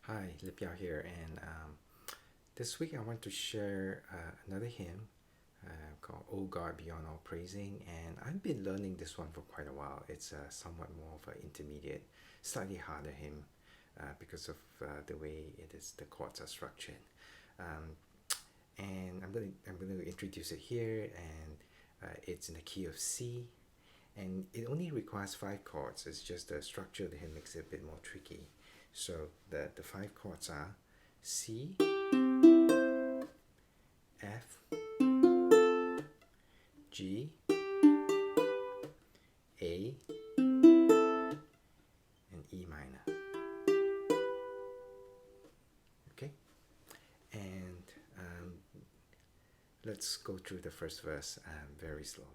Hi, Lip Yao here, and this week I want to share another hymn called "O God Beyond All Praising," and I've been learning this one for quite a while. It's somewhat more of an intermediate, slightly harder hymn because of the way the chords are structured. Um, and I'm gonna introduce it here, and it's in the key of C, and it only requires five chords. It's just the structure of the hymn makes it a bit more tricky. So the five chords are C, F, G, A, and E minor. Okay, and let's go through the first verse very slowly.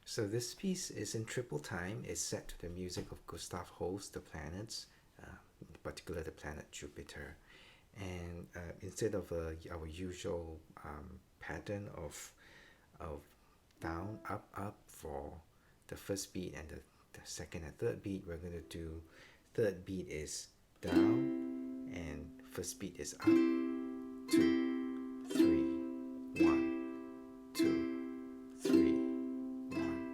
So this piece is in triple time. It's set to the music of Gustav Holst's The Planets, in particular the planet Jupiter. And instead of our usual pattern of down, up for the first beat and the second and third beat, we're going to do third beat is down and first beat is up, 2, 3, 1, 2, 3, 1,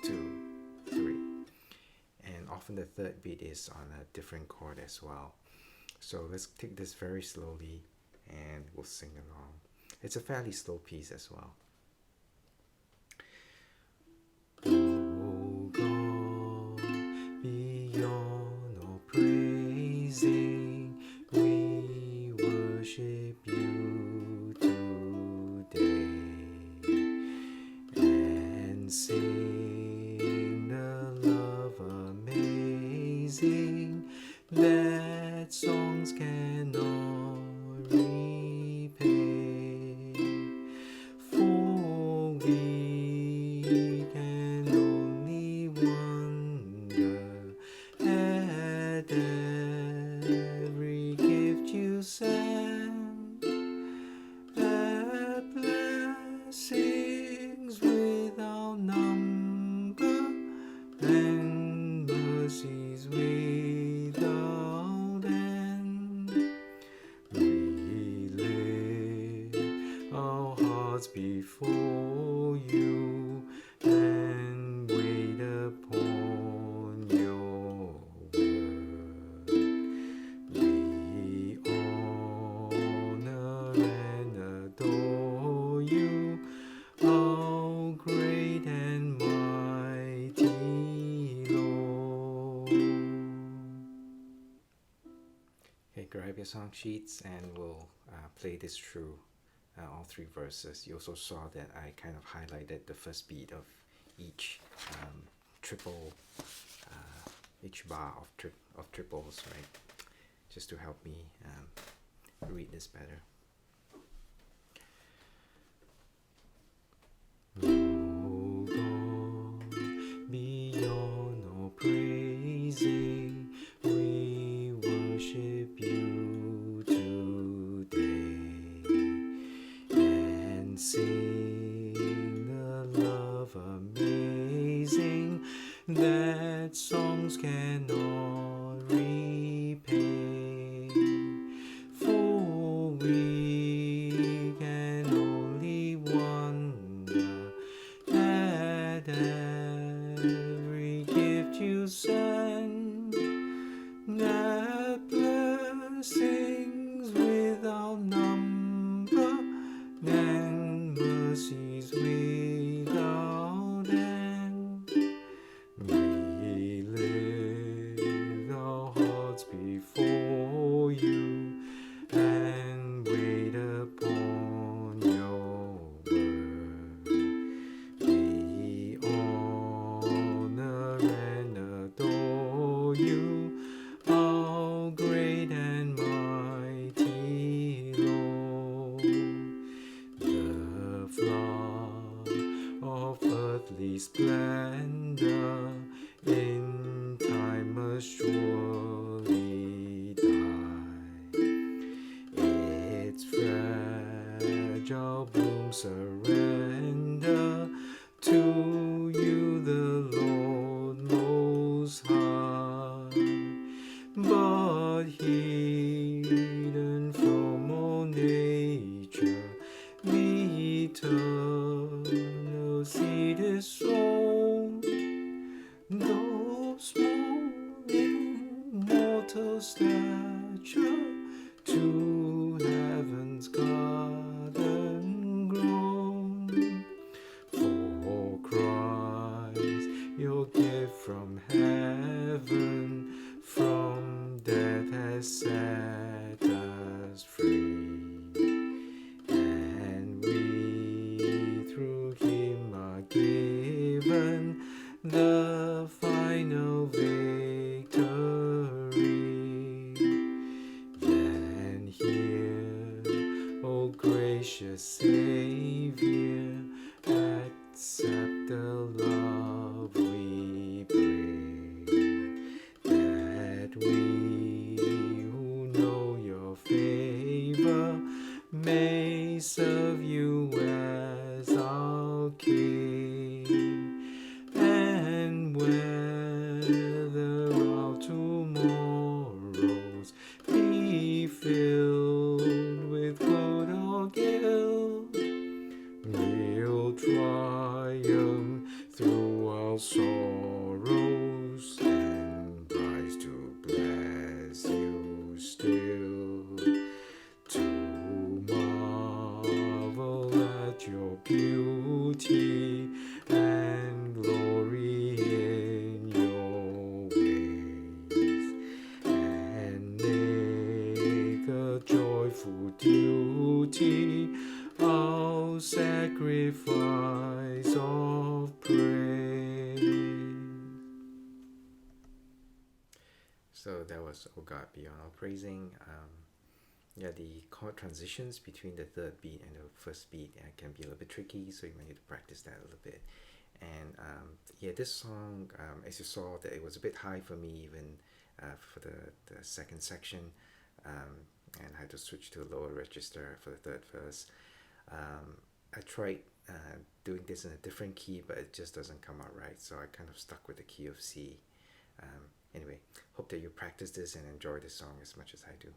2, 3. And often the third beat is on a different chord as well. So let's take this very slowly and we'll sing along. It's a fairly slow piece as well. Oh God, beyond all praising, we worship you today and sing the love amazing that songs cannot repay. For we can only wonder at every gift you send, at blessings without number and mercies without end. We lift our hearts before you and wait upon your word. We honor and adore you, our great and mighty Lord. Okay, grab your song sheets and we'll play this through all three verses. You also saw that I kind of highlighted the first beat of each triple, each bar of triples, right? Just to help me read this better. Oh God, beyond all praising, we worship you today and sing the love amazing that songs cannot repay. For we can only wonder at every gift you send, that blessings without number and mercies without end. We lift our hearts before stature to heaven's garden grown. For Christ, your gift from heaven, from death has set us free. And we through him are given the final victory. Then hear, O gracious Savior, accept the love we bring, that we who know your favor may serve you as our King. And whether our tomorrows be filled with good or guilt, we'll triumph through our sorrows and rise to bless you still, to marvel at your beauty and glory in your ways, and make a joyful duty our sacrifice of praise. So that was O God Beyond All Praising. The chord transitions between the third beat and the first beat can be a little bit tricky, so you might need to practice that a little bit. And this song, as you saw, that it was a bit high for me even for the second section, and I had to switch to a lower register for the third verse. I tried doing this in a different key, but it just doesn't come out right, so I kind of stuck with the key of C. Anyway, hope that you practice this and enjoy this song as much as I do.